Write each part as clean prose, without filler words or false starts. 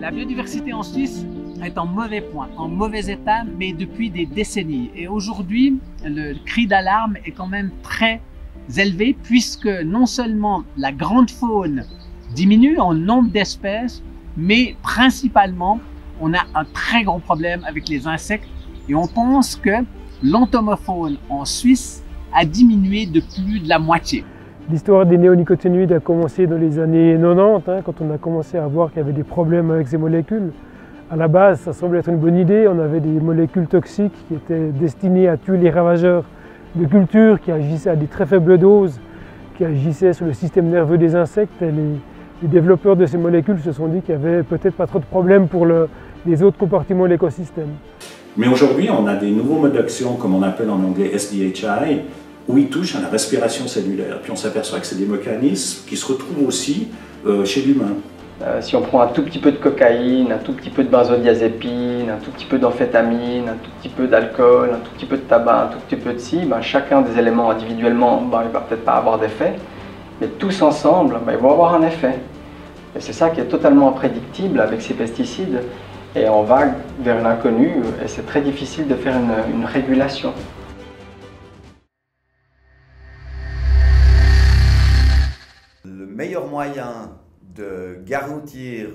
La biodiversité en Suisse est en mauvais point, en mauvais état, mais depuis des décennies. Et aujourd'hui, le cri d'alarme est quand même très élevé puisque non seulement la grande faune diminue en nombre d'espèces, mais principalement, on a un très grand problème avec les insectes et on pense que l'entomofaune en Suisse a diminué de plus de la moitié. L'histoire des néonicotinoïdes a commencé dans les années 90, quand on a commencé à voir qu'il y avait des problèmes avec ces molécules. À la base, ça semblait être une bonne idée. On avait des molécules toxiques qui étaient destinées à tuer les ravageurs de culture, qui agissaient à des très faibles doses, qui agissaient sur le système nerveux des insectes. Et les développeurs de ces molécules se sont dit qu'il n'y avait peut-être pas trop de problèmes pour les autres compartiments de l'écosystème. Mais aujourd'hui, on a des nouveaux modes d'action, comme on appelle en anglais SDHI, où ils touchent à la respiration cellulaire. Puis on s'aperçoit que c'est des mécanismes qui se retrouvent aussi chez l'humain. Si on prend un tout petit peu de cocaïne, un tout petit peu de benzodiazépine, un tout petit peu d'amphétamine, un tout petit peu d'alcool, un tout petit peu de tabac, un tout petit peu de ci, chacun des éléments individuellement, il ne va peut-être pas avoir d'effet, mais tous ensemble, ils vont avoir un effet. Et c'est ça qui est totalement imprédictible avec ces pesticides. Et on va vers l'inconnu et c'est très difficile de faire une régulation. Le meilleur moyen de garantir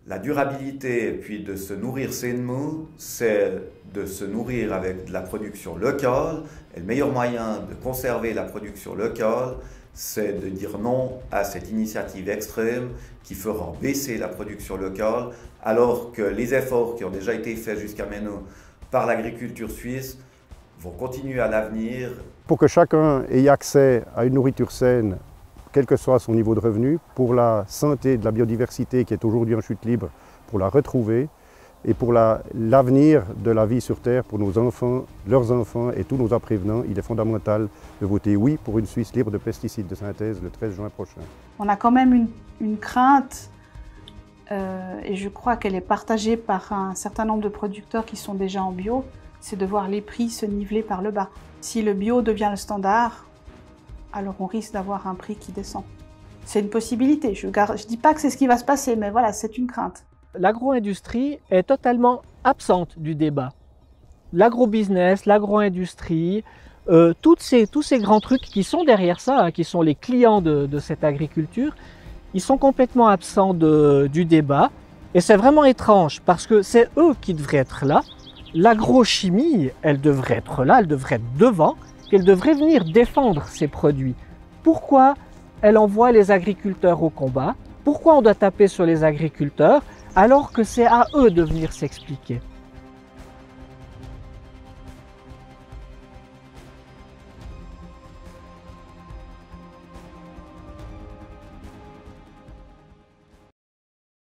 la durabilité et puis de se nourrir sainement, c'est de se nourrir avec de la production locale. Et le meilleur moyen de conserver la production locale, c'est de dire non à cette initiative extrême qui fera baisser la production locale, alors que les efforts qui ont déjà été faits jusqu'à maintenant par l'agriculture suisse vont continuer à l'avenir. Pour que chacun ait accès à une nourriture saine, quel que soit son niveau de revenu, pour la santé de la biodiversité qui est aujourd'hui en chute libre, pour la retrouver, et pour l'avenir de la vie sur Terre, pour nos enfants, leurs enfants et tous nos après-venants, il est fondamental de voter oui pour une Suisse libre de pesticides de synthèse le 13 juin prochain. On a quand même une crainte, et je crois qu'elle est partagée par un certain nombre de producteurs qui sont déjà en bio, c'est de voir les prix se niveler par le bas. Si le bio devient le standard, alors on risque d'avoir un prix qui descend. C'est une possibilité, je ne dis pas que c'est ce qui va se passer, mais voilà, c'est une crainte. L'agro-industrie est totalement absente du débat. L'agro-business, l'agro-industrie, tous ces grands trucs qui sont derrière ça, qui sont les clients de cette agriculture, ils sont complètement absents du débat. Et c'est vraiment étrange parce que c'est eux qui devraient être là. L'agrochimie, elle devrait être là, elle devrait être devant, elle devrait venir défendre ses produits. Pourquoi elle envoie les agriculteurs au combat? Pourquoi on doit taper sur les agriculteurs alors que c'est à eux de venir s'expliquer?